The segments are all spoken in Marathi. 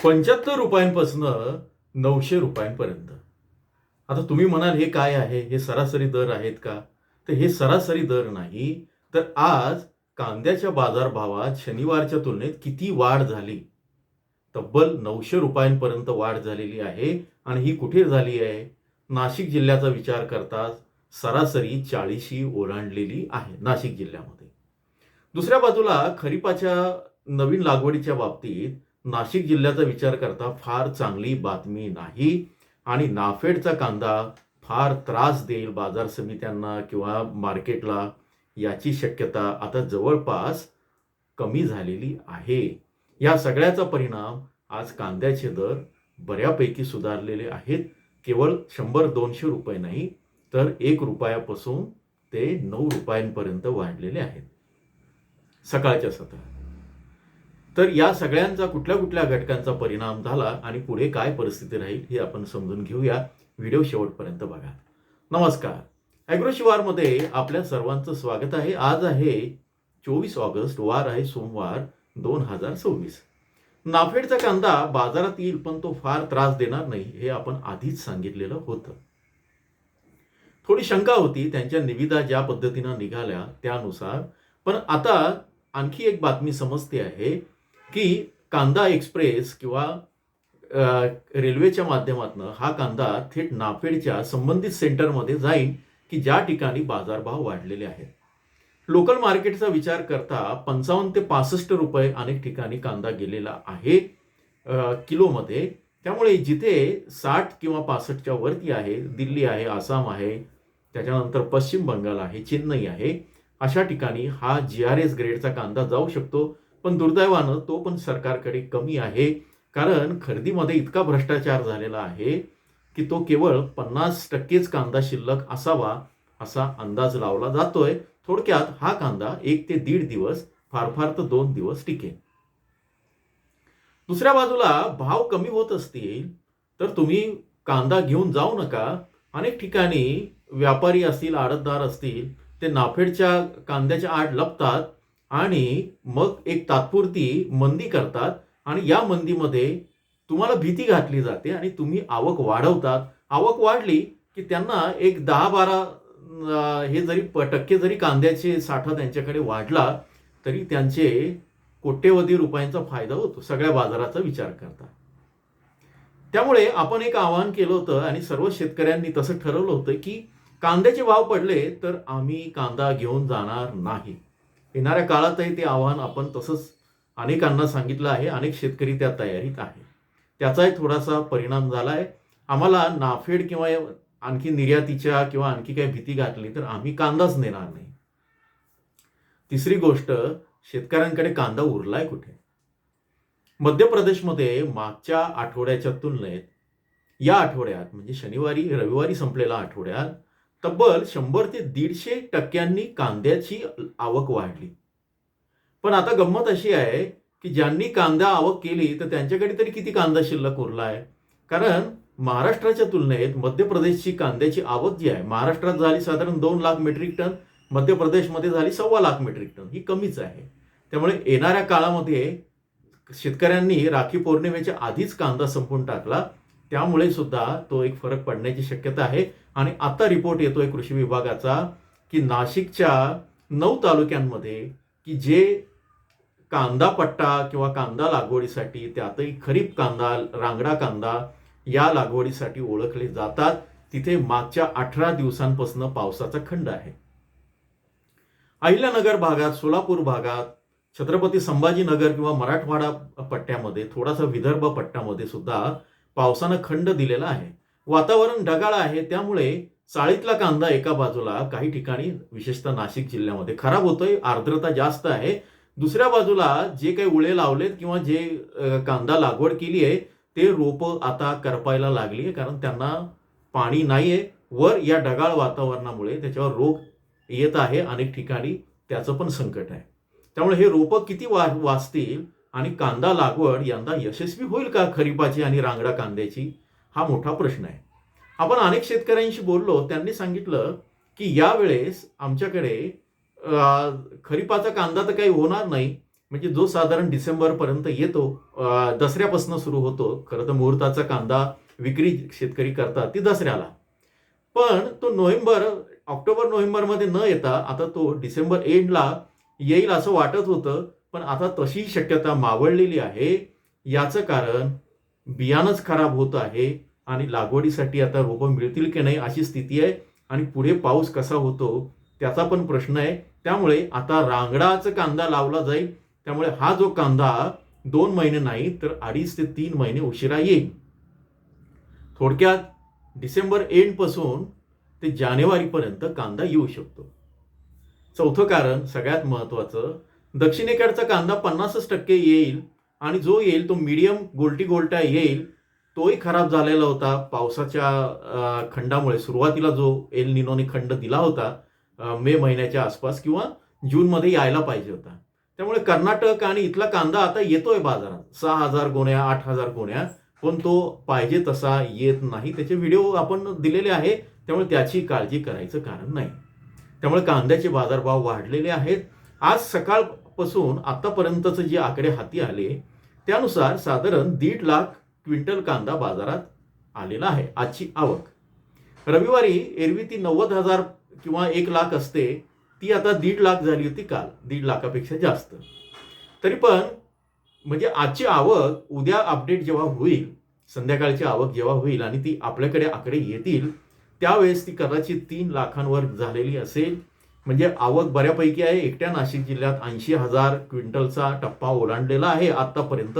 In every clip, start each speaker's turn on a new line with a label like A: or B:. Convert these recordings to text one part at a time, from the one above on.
A: ₹75 ₹900 आता तुम्ही म्हणाल हे काय आहे? हे सरासरी दर आहेत का? तर हे सरासरी दर नाही, तर आज कांद्याच्या बाजारभावात शनिवारच्या तुलनेत किती वाढ झाली? तब्बल ₹900 वाढ झालेली आहे आणि ही कुठे झाली आहे? नाशिक जिल्ह्याचा विचार करता सरासरी 40 ओलांडलेली आहे नाशिक जिल्ह्यामध्ये. दुसऱ्या बाजूला खरीपाच्या नवीन लागवडीच्या बाबतीत नाशिक जिल्ह्याचा विचार करता फार चांगली बातमी नाही आणि नाफेडचा कांदा फार त्रास देईल बाजार समित्यांना किंवा मार्केटला याची शक्यता आता जवळपास कमी झालेली आहे. या सगळ्याचा परिणाम आज कांद्याचे दर बऱ्यापैकी सुधारलेले आहेत. केवळ ₹100-200 नाही, तर ₹1 ते ₹9 वाढलेले आहेत सकाळच्या सत्रात. तर या सगळ्यांचा कुठल्या कुठल्या घटकांचा परिणाम झाला आणि पुढे काय परिस्थिती राहील हे आपण समजून घेऊया. व्हिडिओ शेवटपर्यंत बघा. नमस्कार. ॲग्रो शिवारमध्ये आपल्या सर्वांचं स्वागत आहे. आज आहे 24 ऑगस्ट, वार आहे सोमवार, 2026. नाफेडचा कांदा बाजारात येईल, पण तो फार त्रास देणार नाही हे आपण आधीच सांगितलेलं होतं. थोडी शंका होती त्यांच्या निविदा ज्या पद्धतीनं निघाल्या त्यानुसार, पण आता आणखी एक बातमी समजते आहे की कांदा एक्सप्रेस किंवा रेल्वेच्या माध्यमातून हा कांदा थेट नाफेडच्या संबंधित सेंटरमध्ये जाईल की ज्या ठिकाणी बाजारभाव वाढलेले आहेत. लोकल मार्केटचा विचार करता 55 ते 65 रुपये अनेक ठिकाणी कांदा गेलेला आहे किलोमध्ये. त्यामुळे जिथे 60 किंवा 65च्या वरती आहे, दिल्ली आहे, आसाम आहे, त्याच्यानंतर पश्चिम बंगाल आहे, चेन्नई आहे, अशा ठिकाणी हा GRS ग्रेडचा कांदा जाऊ शकतो. पण दुर्दैवानं तो पण सरकारकडे कमी आहे, कारण खरेदीमध्ये इतका भ्रष्टाचार झालेला आहे की तो केवळ 50%च कांदा शिल्लक असावा असा अंदाज लावला जातोय. थोडक्यात हा कांदा 1 ते 1.5 दिवस, फार फार तर 2 दिवस टिकेल. दुसऱ्या बाजूला भाव कमी होत असतील तर तुम्ही कांदा घेऊन जाऊ नका. अनेक ठिकाणी व्यापारी असतील, आडतदार असतील, ते नाफेडच्या कांद्याच्या आड लपतात आणि मग एक तात्पुरती मंदी करतात आणि या मंदीमध्ये तुम्हाला भीती घातली जाते आणि तुम्ही आवक वाढवतात. आवक वाढली की त्यांना एक 10-12 हे जरी टक्के जरी कांद्याचे साठा त्यांच्याकडे वाढला तरी त्यांचे कोट्यवधी रुपयांचा फायदा होतो सगळ्या बाजाराचा विचार करता. त्यामुळे आपण एक आवाहन केलं होतं आणि सर्व शेतकऱ्यांनी तसं ठरवलं होतं की कांद्याचे भाव पडले तर आम्ही कांदा घेऊन जाणार नाही. येणाऱ्या काळातही ते आवाहन आपण तसंच अनेकांना सांगितलं आहे. अनेक शेतकरी त्या तयारीत आहे. त्याचाही थोडासा परिणाम झाला आहे. आम्हाला नाफेड किंवा आणखी निर्यातीच्या किंवा आणखी काही भीती घातली तर आम्ही कांदाच नेणार नाही. तिसरी गोष्ट, शेतकऱ्यांकडे कांदा उरलाय कुठे? मध्य प्रदेशमध्ये मागच्या आठवड्याच्या तुलनेत या आठवड्यात म्हणजे शनिवारी रविवारी संपलेल्या आठवड्यात तब्बल 100 ते 150% कांद्याची आवक वाढली. पण आता गंमत अशी आहे की ज्यांनी कांदा आवक केली तर त्यांच्याकडे तरी किती कांदा शिल्लक उरला आहे? कारण महाराष्ट्राच्या तुलनेत मध्य प्रदेशची कांद्याची आवक जी आहे, महाराष्ट्रात झाली साधारण 2 लाख मेट्रिक टन, मध्य प्रदेशमध्ये झाली 1.25 लाख मेट्रिक टन. ही कमीच आहे. त्यामुळे येणाऱ्या काळामध्ये शेतकऱ्यांनी राखी पौर्णिमेच्या आधीच कांदा संपवून टाकला, त्यामुळे सुद्धा तो एक फरक पडण्याची शक्यता आहे. आणि आता रिपोर्ट येतोय कृषी विभागाचा की नाशिकच्या 9 तालुक्यांमध्ये की जे कांदा पट्टा किंवा कांदा लागवडीसाठी, त्यातही खरीप कांदा, रांगडा कांदा या लागवडीसाठी ओळखले जातात, तिथे मागच्या 18 दिवसांपासून पावसाचा खंड आहे. अहिल्यानगर भागात, सोलापूर भागात, छत्रपती संभाजीनगर किंवा मराठवाडा पट्ट्यामध्ये, थोडासा विदर्भ पट्ट्यामध्ये सुद्धा पावसानं खंड दिलेला आहे. वातावरण ढगाळ आहे, त्यामुळे चाळीतला कांदा एका बाजूला काही ठिकाणी विशेषतः नाशिक जिल्ह्यामध्ये खराब होतोय, आर्द्रता जास्त आहे. दुसऱ्या बाजूला जे काही उळे लावलेत किंवा जे कांदा लागवड केली आहे ते रोपं आता करपायला लागली आहे, कारण त्यांना पाणी नाहीये. वर या ढगाळ वातावरणामुळे त्याच्यावर रोग येत आहे अनेक ठिकाणी, त्याचं पण संकट आहे. त्यामुळे हे रोपं किती वाचतील आणि कांदा लागवड यंदा यशस्वी होईल का खरीपाची आणि रांगडा कांद्याची, हा मोठा प्रश्न आहे. आपण अनेक शेतकऱ्यांशी बोललो, त्यांनी सांगितलं की यावेळेस आमच्याकडे खरीपाचा कांदा तर काही होणार नाही, म्हणजे जो साधारण डिसेंबरपर्यंत येतो, दसऱ्यापासून सुरू होतो. खरं तर मुहूर्ताचा कांदा विक्री शेतकरी करतात ती दसऱ्याला. पण तो ऑक्टोबर नोव्हेंबरमध्ये न येता आता तो डिसेंबर एंडला येईल असं वाटत होतं. पण आता तशी शक्यता मावळलेली आहे. याचं कारण बियाणंच खराब होत आहे आणि लागवडीसाठी आता रोपं मिळतील की नाही अशी स्थिती आहे. आणि पुढे पाऊस कसा होतो त्याचा पण प्रश्न आहे. त्यामुळे आता रांगडाचा कांदा लावला जाईल. त्यामुळे हा जो कांदा 2 महिने नाही तर 2.5 ते 3 महिने उशिरा येईल. थोडक्यात डिसेंबर एंडपासून ते जानेवारीपर्यंत कांदा येऊ शकतो. चौथं कारण सगळ्यात महत्त्वाचं, दक्षिणेकडचा कांदा 50% येईल आणि जो येईल तो मीडियम गोलटी गोलटा येईल. तोही खराब झालेला होता पावसाच्या खंडामुळे. सुरुवातीला जो एल निनोने खंड दिला होता मे महिन्याच्या आसपास किंवा जूनमध्ये यायला पाहिजे होता. त्यामुळे कर्नाटक आणि इथला कांदा आता येतोय बाजारात 6,000 गोण्या 8,000 गोण्या, पण तो पाहिजे तसा येत नाही. त्याचे व्हिडिओ आपण दिलेले आहे. त्यामुळे त्याची काळजी करायचं कारण नाही. त्यामुळे कांद्याचे बाजारभाव वाढलेले आहेत. आज सकाळपासून आतापर्यंतचे जे आकडे हाती आले त्यानुसार साधारण 1.5 लाख क्विंटल कांदा बाजारात आलेला आहे. आजची आवक रविवारी एरवी ती 90,000 किंवा 1 लाख असते, ती आता 1.5 लाख झाली होती काल, 1.5 लाखापेक्षा जास्त. तरी पण म्हणजे आजची आवक उद्या अपडेट जेव्हा होईल, संध्याकाळची आवक जेव्हा होईल आणि ती आपल्याकडे आकडे येतील त्यावेळेस ती कदाचित 3 लाखांवर झालेली असेल. म्हणजे आवक बऱ्यापैकी आहे. एकट्या नाशिक जिल्ह्यात 80,000 क्विंटलचा टप्पा ओलांडलेला आहे आतापर्यंत.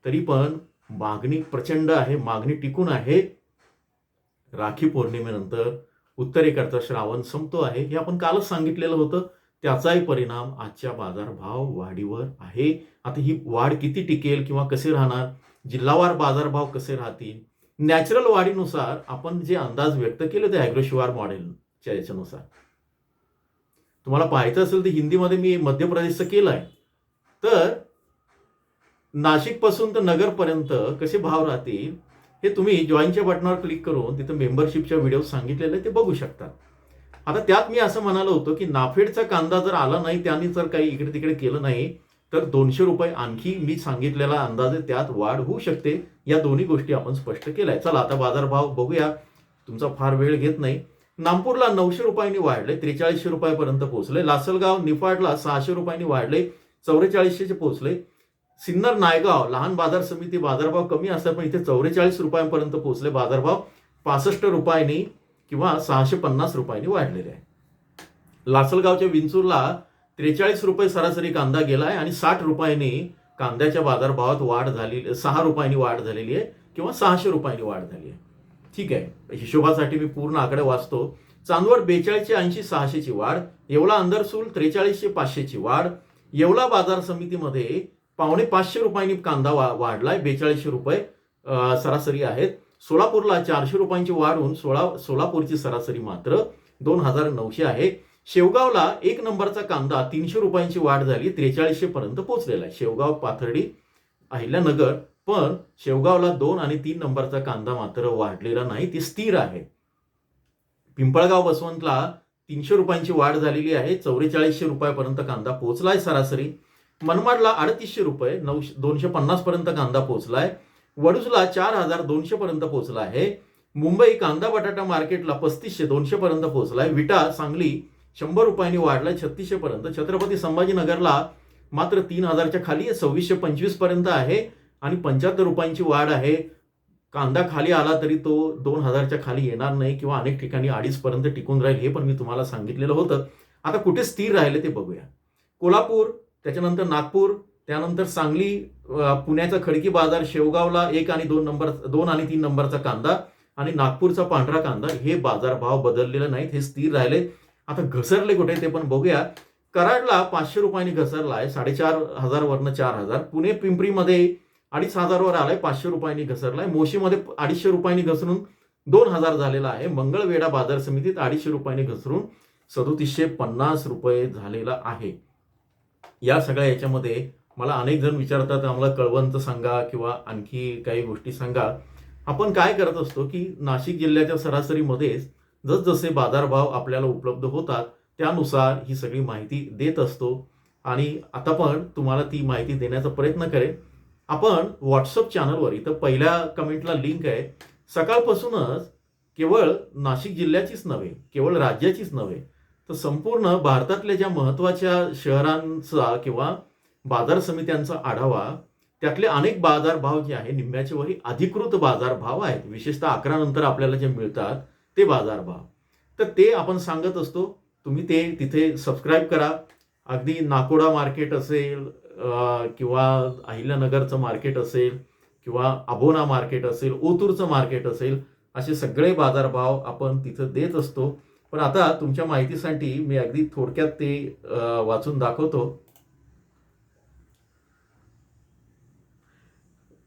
A: तरी पण मागणी प्रचंड आहे, मागणी टिकून आहे. राखी पौर्णिमेनंतर उत्तरेकडचा श्रावण संपतो आहे, हे आपण कालच सांगितलेलं होतं. त्याचाही परिणाम आजच्या बाजारभाव वाढीवर आहे. आता ही वाढ किती टिकेल किंवा कसे राहणार, जिल्हावार बाजारभाव कसे राहतील, नॅचरल वाढीनुसार आपण जे अंदाज व्यक्त केले ते ॲग्रोशिवार मॉडेलच्या याच्यानुसार. तुम्हाला पाहायचं असेल तर हिंदीमध्ये मी मध्य प्रदेशचं केलं आहे. तर नाशिकपासून तर नगरपर्यंत कसे भाव राहतील हे तुम्ही जॉईनच्या बटनावर क्लिक करून तिथं मेंबरशिपच्या व्हिडिओ सांगितलेले ते बघू शकता. आता त्यात मी असं म्हणालो होतो की नाफेडचा कांदा जर आला नाही, त्यांनी जर काही इकडे तिकडे केलं नाही तर 200 रुपये आणखी मी सांगितलेला अंदाजे त्यात वाढ होऊ शकते. या दोन्ही गोष्टी आपण स्पष्ट केल्या. चला आता बाजारभाव बघूया, तुमचा फार वेळ घेत नाही. नागपूरला 900 रुपयांनी वाढले, 4300 रुपयापर्यंत पोहोचले. लासलगाव निफाडला 600 रुपयांनी वाढले, 4400 पोहोचले. सिन्नर नायगाव लहान बाजार समिती बाजारभाव कमी असतात पण इथे 44 रुपयांपर्यंत पोहोचले. बाजारभाव 65 रुपयांनी किंवा 650 रुपयांनी वाढलेले आहे. लासलगावच्या विंचूरला 43 रुपये सरासरी कांदा गेलाय आणि 60 रुपयांनी कांद्याच्या बाजारभावात वाढ झाली, 6 रुपयांनी वाढ झालेली आहे किंवा 600 रुपयांनी वाढ झाली आहे. ठीक आहे, हिशोबासाठी मी पूर्ण आकडे वाचतो. चांदवड 4280 600ची वाढ, येवला अंदरसूल 43,500ची वाढ. येवला बाजार समितीमध्ये 450 रुपयांनी कांदा वाढलाय, 4200 रुपये सरासरी आहेत. सोलापूरला 400 रुपयांची वाढ होऊन सोलापूरची सरासरी मात्र 2,900 आहे. शेवगावला 1 नंबरचा कांदा 300 रुपयांची वाढ झाली, 4300 पर्यंत पोहोचलेला आहे. शेवगाव पाथर्डी अहिल्यानगर, पण शेवगावला 2 आणि 3 नंबरचा कांदा मात्र वाढलेला नाही, ती स्थिर आहे. पिंपळगाव बसवंतला 300 रुपयांची वाढ झालेली आहे, 4400 रुपयापर्यंत कांदा पोहोचलाय सरासरी. मनमाडला 3800 रुपये 250 पर्यंत कांदा पोहोचलाय. वडूजला 4200 पर्यंत पोहोचला आहे. मुंबई कांदा बटाटा मार्केटला 3500 200 पर्यंत पोहोचलाय. विटा सांगली 100 रुपयांनी वाढलाय 3600 पर्यंत. छत्रपती संभाजीनगरला मात्र 3000च्या खाली 2625 पर्यंत आहे आणि 75 रुपयांची वाढ आहे. कांदा खाली आला तरी तो 2000च्या खाली येणार नाही किंवा अनेक ठिकाणी 2.5 पर्यंत टिकून राहील, हे पण मी तुम्हाला सांगितलेलं होतं. आता कुठे स्थिर राहिले ते बघूया. कोल्हापूर, त्याच्यानंतर नागपूर, त्यानंतर सांगली, पुण्याचा खडकी बाजार, शेवगावला 1 आणि 2 आणि 3 नंबरचा कांदा आणि नागपूरचा पांढरा कांदा, हे बाजारभाव बदललेले नाहीत, हे स्थिर राहिले. आता घसरले कुठे ते पण बघूया. कराडला 500 रुपयांनी घसरला आहे, 4500 वरनं 4000. पुणे पिंपरीमध्ये 2500 वर आलाय, 500 रुपयांनी घसरलाय. मोशीमध्ये 250 रुपयांनी घसरून 2000 झालेला आहे. मंगळवेढा बाजार समितीत 250 रुपयांनी घसरून 3750 रुपये झालेला आहे. या सगळ्या याच्यामध्ये मला अनेक जण विचारतात, आम्हाला कळवंत सांगा किंवा आणखी काही गोष्टी सांगा. आपण काय करत असतो की नाशिक जिल्ह्याच्या सरासरीमध्येच जसजसे बाजारभाव आपल्याला उपलब्ध होतात त्यानुसार ही सगळी माहिती देत असतो. आणि आता पण तुम्हाला ती माहिती देण्याचा प्रयत्न करेन. आपण व्हॉट्सअप चॅनलवर इथं पहिल्या कमेंटला लिंक आहे. सकाळपासूनच केवळ नाशिक जिल्ह्याचीच नव्हे, केवळ राज्याचीच नव्हे, तर संपूर्ण भारतातल्या ज्या महत्त्वाच्या शहरांचा किंवा बाजार समित्यांचा आढावा, त्यातले अनेक बाजारभाव जे आहे निम्म्याच्या वरी अधिकृत बाजारभाव आहेत. विशेषतः 11 नंतर आपल्याला जे मिळतात ते बाजारभाव. तर ते आपण सांगत असतो. तुम्ही ते तिथे सबस्क्राईब करा. अगदी नाकोडा मार्केट असेल किंवा अहिल्यानगरचं मार्केट असेल किंवा अबोना मार्केट असेल, ओतूरचं मार्केट असेल, असे सगळे बाजारभाव आपण तिथं देत असतो. पण आता तुमच्या माहितीसाठी मी अगदी थोडक्यात ते वाचून दाखवतो.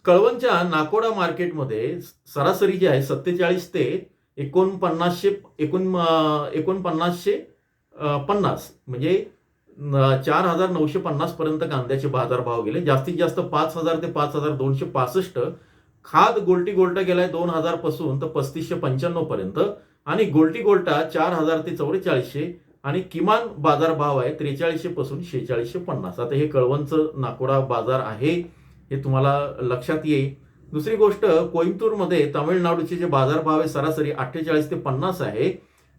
A: कळवणच्या नाकोडा मार्केटमध्ये सरासरी जी आहे 47 ते 4950 म्हणजे 4950 पर्यंत कांद्याचे बाजारभाव गेले. जास्तीत जास्त 5000 ते 5265. खाद गोल्टी गोल्टा गेलाय 2000 पासून तर 3595 पर्यंत आणि गोल्टी गोल्टा 4000 ते 4400 आणि किमान बाजारभाव आहे 4300 पासून 4650. आता हे कळवणचं नाकोडा बाजार आहे, हे तुम्हाला लक्षात येईल. दुसरी गोष्ट, कोइंबतूरमध्ये तामिळनाडूचे जे बाजारभाव आहे सरासरी 48 ते 50 आहे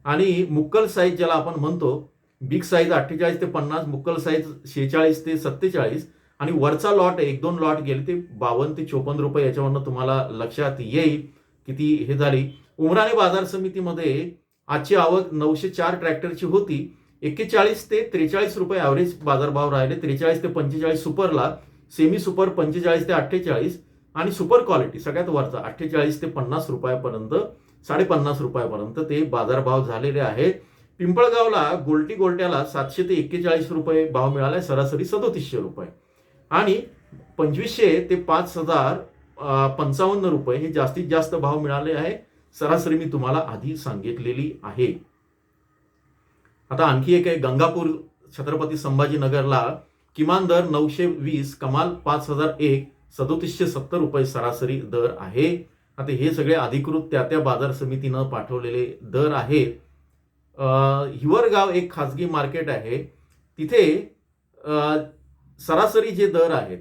A: आणि मुक्कल साईज ज्याला आपण म्हणतो, बिग साईज 48 ते 50, मुक्कल साईज 46 ते 47 आणि वरचा लॉट 1-2 लॉट गेले ते 52 ते 54 रुपये. याच्यावरनं तुम्हाला लक्षात येईल किती हे झाली. उमराणे बाजार समितीमध्ये आजची आवक 904 ट्रॅक्टरची होती. 41 ते 43 रुपये ॲव्हरेज बाजारभाव राहिले. 43 ते 45 सुपरला, सेमी सुपर 45 ते 48 आणि सुपर क्वालिटी सगळ्यात वरचा 48 ते 50 रुपयापर्यंत, 50.5 रुपयापर्यंत ते बाजारभाव झालेले आहेत. पिंपळगावला गोल्टी गोल्ट्याला 700 ते 41 रुपये भाव मिळाला, सरासरी 3700 रुपये आणि 2500 ते 5055 रुपये हे जास्तीत जास्त भाव मिळाले आहे. सरासरी मी तुम्हाला आधी सांगितलेली आहे. आता आणखी एक आहे गंगापूर छत्रपती संभाजीनगरला किमान दर 920, कमाल 5001, 3770 रुपये सरासरी दर आहे. आता हे सगळे अधिकृत त्या बाजार समितीनं पाठवलेले दर आहेत. हिवरगाव एक खाजगी मार्केट आहे, तिथे सरासरी जे दर आहेत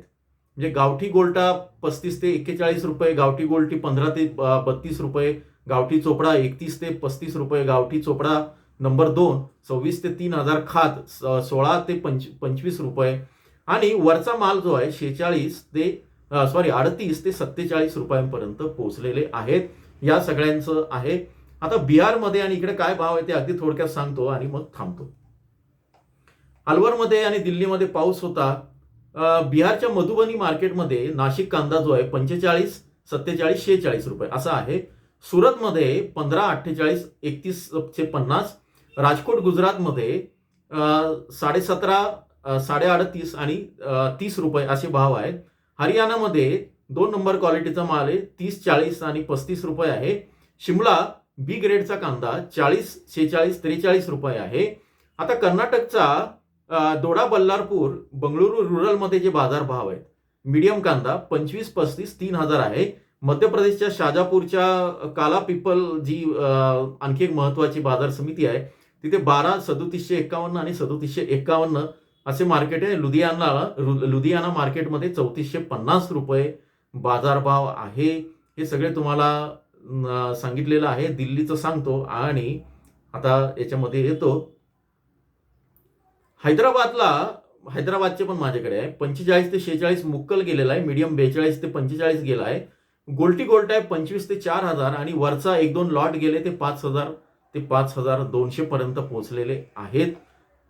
A: म्हणजे गावठी गोल्टा 35 ते 41 रुपये, गावठी गोल्टी 15 ते 32 रुपये, गावठी चोपडा 31 ते 35 रुपये, गावठी चोपडा नंबर 2 26 ते 3000, खात 16 ते 25 रुपये आणि वरचा माल जो आहे 38 ते 47 रुपयांपर्यंत पोहोचलेले आहेत. या सगळ्यांचं आहे. आता बिहारमध्ये आणि इकडे काय भाव आहे ते अगदी थोडक्यात सांगतो आणि मग थांबतो. अलवरमध्ये आणि दिल्लीमध्ये पाऊस होता. बिहारच्या मधुबनी मार्केटमध्ये नाशिक कांदा जो आहे 45, 47, 46 रुपये असा आहे. सुरतमध्ये 15, 48, 3150. राजकोट गुजरातमध्ये 17.5, 38 आणि 30 रुपये असे भाव आहेत. हरियाणामध्ये 2 नंबर क्वालिटीचा माल आहे, 30, 40 आणि 35 रुपये आहे. शिमला बी ग्रेडचा कांदा 40, 46, 43 रुपये आहे. आता कर्नाटकचा दोडा बल्लारपूर बंगळुरू रुरलमध्ये जे बाजारभाव आहेत, मीडियम कांदा 25, 35, 3000 आहे. मध्य प्रदेशच्या शाजापूरच्या काला पिपल जी आणखी एक महत्वाची बाजार समिती आहे, तिथे 12, 3751 आणि 3751 असे मार्केट आहे. लुधियाना मार्केटमध्ये 3450 रुपये बाजारभाव आहे. हे सगळे तुम्हाला सांगितलेलं आहे. दिल्लीचं सांगतो आणि आता याच्यामध्ये येतो हैदराबादचे पण माझ्याकडे आहे. 45 ते 46 मुक्कल गेलेला आहे, मीडियम 42 ते 45 गेला आहे. गोल्टी गोल्ट आहे 25 ते 4000 आणि वरचा 1-2 लॉट गेले ते 5000 ते 5200 पर्यंत पोहोचलेले आहेत.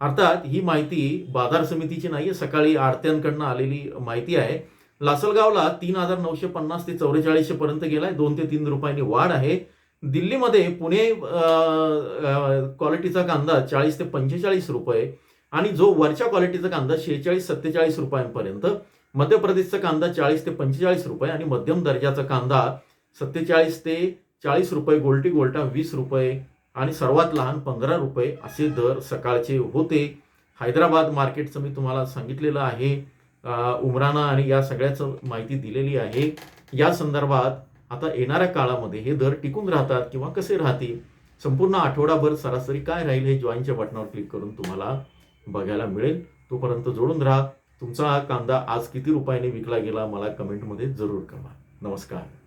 A: अर्थात ही माहिती बाजार समितीची नाहीये, सकाळी आडत्यांकडनं आलेली माहिती आहे. लासलगावला 3950 ते 4400 पर्यंत गेलाय, 2 ते 3 रुपयांनी वाढ आहे. दिल्लीमध्ये पुणे क्वालिटीचा कांदा 40 ते 45 रुपये आणि जो वरच्या क्वालिटीचा कांदा 46-47 रुपयांपर्यंत. मध्य प्रदेशचा कांदा 40 ते 45 रुपये आणि मध्यम दर्जाचा कांदा 47 ते 40 रुपये, गोल्टी गोल्टा 20 रुपये आणि सर्वात लहान 15 रुपये असे दर सकाळचे होते. हैदराबाद मार्केटचं मी तुम्हाला सांगितलेलं आहे. उमराना आणि या सगळ्याचं माहिती दिलेली आहे. या संदर्भात आता येणाऱ्या काळामध्ये हे दर टिकून राहतात किंवा कसे राहतील, संपूर्ण आठवडाभर सरासरी काय राहील हे जॉईनच्या बटनावर क्लिक करून तुम्हाला बघायला मिळेल. तोपर्यंत जोडून राहा. तुमचा हा कांदा आज किती रुपयाने विकला गेला मला कमेंटमध्ये जरूर कळवा. नमस्कार.